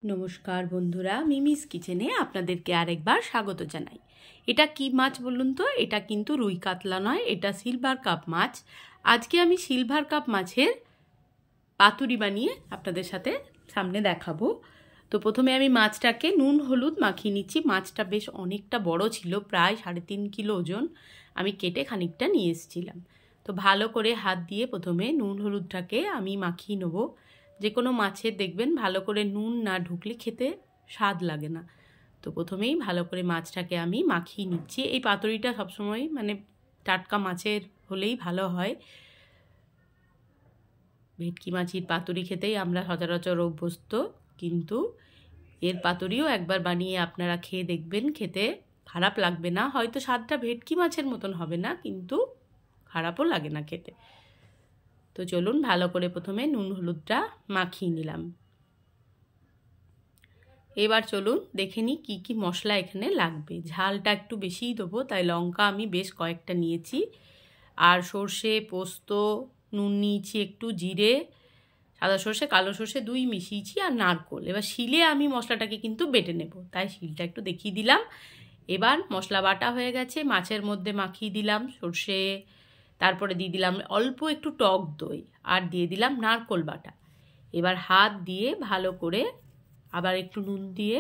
নমস্কার বন্ধুরা, মিমিস কিচেনে আপনাদেরকে আরেকবার স্বাগত জানাই। এটা কি মাছ বলুন তো? এটা কিন্তু রুই কাতলা নয়, এটা সিলভার কাপ মাছ। আজকে আমি সিলভার কাপ মাছের পাতুরি বানিয়ে আপনাদের সামনে দেখাবো। তো প্রথমে আমি মাছটাকে নুন হলুদ মাখিয়ে নিচ্ছি। মাছটা বেশ অনেকটা বড় ছিল, প্রায় 3.5 কিলো ওজন। আমি কেটে খানিকটা নিয়ে এসেছিলাম। তো ভালো করে হাত দিয়ে প্রথমে নুন হলুদটাকে আমি মাখিয়ে নেবো। যে কোনো মাছের দেখবেন ভালো করে নুন না ঢুকলে খেতে স্বাদ লাগে না। তো প্রথমেই ভালো করে মাছটাকে আমি মাখিয়ে নিচ্ছি। এই পাতুরিটা সবসময় টাটকা মাছের হলেই ভালো হয়। ভেটকি মাছের পাতুরি খেতেই আমরা সচরাচর অভ্যস্ত, কিন্তু এর পাতুরিও একবার বানিয়ে আপনারা খেয়ে দেখবেন, খেতে খারাপ লাগবে না। হয়তো স্বাদটা ভেটকি মাছের মতন হবে না, কিন্তু খারাপও লাগে না খেতে। তো চলুন, ভালো করে প্রথমে নুন হলুদটা মাখিয়ে নিলাম। এবার চলুন দেখে নিই কী কী মশলা এখানে লাগবে। ঝালটা একটু বেশিই দেবো, তাই লঙ্কা আমি বেশ কয়েকটা নিয়েছি। আর সর্ষে, পোস্ত, নুন নিয়েছি একটু, জিরে, সাদা সর্ষে, কালো সর্ষে দুই মিশিয়েছি, আর নারকোল। এবার শিলে আমি মশলাটাকে কিন্তু বেটে নেব, তাই শিলটা একটু দেখিয়ে দিলাম। এবার মশলা বাটা হয়ে গেছে, মাছের মধ্যে মাখিয়ে দিলাম সর্ষে, তারপরে দিয়ে দিলাম অল্প একটু টক দই, আর দিয়ে দিলাম নারকোল বাটা। এবার হাত দিয়ে ভালো করে আবার একটু নুন দিয়ে,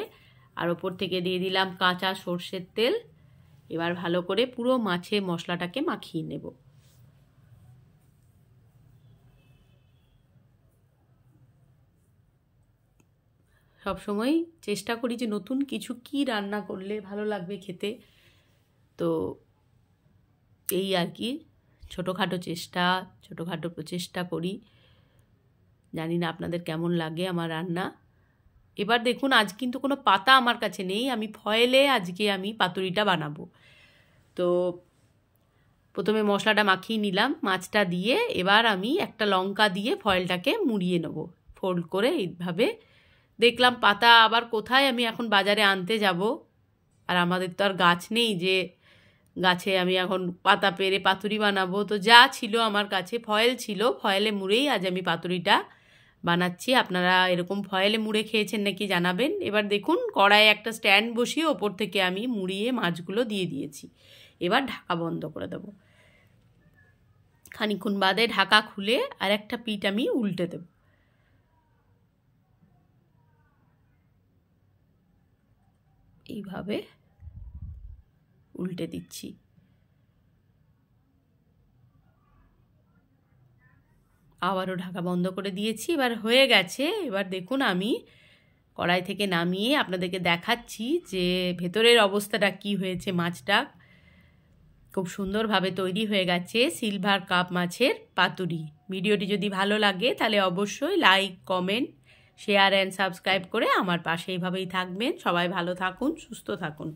আর ওপর থেকে দিয়ে দিলাম কাঁচা সর্ষের তেল। এবার ভালো করে পুরো মাছে মশলাটাকে মাখিয়ে নেব। সবসময় চেষ্টা করি যে নতুন কিছু কি রান্না করলে ভালো লাগবে খেতে। তো এই আর কি, ছোটোখাটো প্রচেষ্টা করি। জানি না আপনাদের কেমন লাগে আমার রান্না। এবার দেখুন, আজ কিন্তু কোনো পাতা আমার কাছে নেই, আমি ফয়েলে আজকে আমি পাতুরিটা বানাবো। তো প্রথমে মশলাটা মাখিয়ে নিলাম মাছটা দিয়ে। এবার আমি একটা লঙ্কা দিয়ে ফয়েলটাকে মুড়িয়ে নেব ফোল্ড করে এইভাবে। দেখলাম পাতা আবার কোথায় আমি এখন বাজারে আনতে যাব, আর আমাদের তো আর গাছ নেই যে গাছে আমি এখন পাতা পেরে পাতুরি বানাবো। তো যা ছিল আমার কাছে ফয়েল ছিল, ফয়েলে মুড়েই আজ আমি পাতুরিটা বানাচ্ছি। আপনারা এরকম ফয়েলে মুড়ে খেয়েছেন নাকি জানাবেন। এবার দেখুন, কড়াইয়ে একটা স্ট্যান্ড বসিয়ে ওপর থেকে আমি মুড়িয়ে মাছগুলো দিয়ে দিয়েছি। এবার ঢাকা বন্ধ করে দেবো। খানিকক্ষণ বাদে ঢাকা খুলে আর একটা পিঠ আমি উল্টে দেব। এইভাবে উল্টে দিচ্ছি। আবারও ঢাকা বন্ধ করে দিয়েছি। এবার হয়ে গেছে। এবার দেখুন, আমি কড়াই থেকে নামিয়ে আপনাদেরকে দেখাচ্ছি যে ভেতরের অবস্থাটা কি হয়েছে। মাছটা খুব সুন্দরভাবে তৈরি হয়ে গেছে, সিলভার কাপ মাছের পাতুরি। ভিডিওটি যদি ভালো লাগে তাহলে অবশ্যই like, comment, share and subscribe করে আমার পাশে এইভাবেই থাকবেন। সবাই ভালো থাকুন, সুস্থ থাকুন।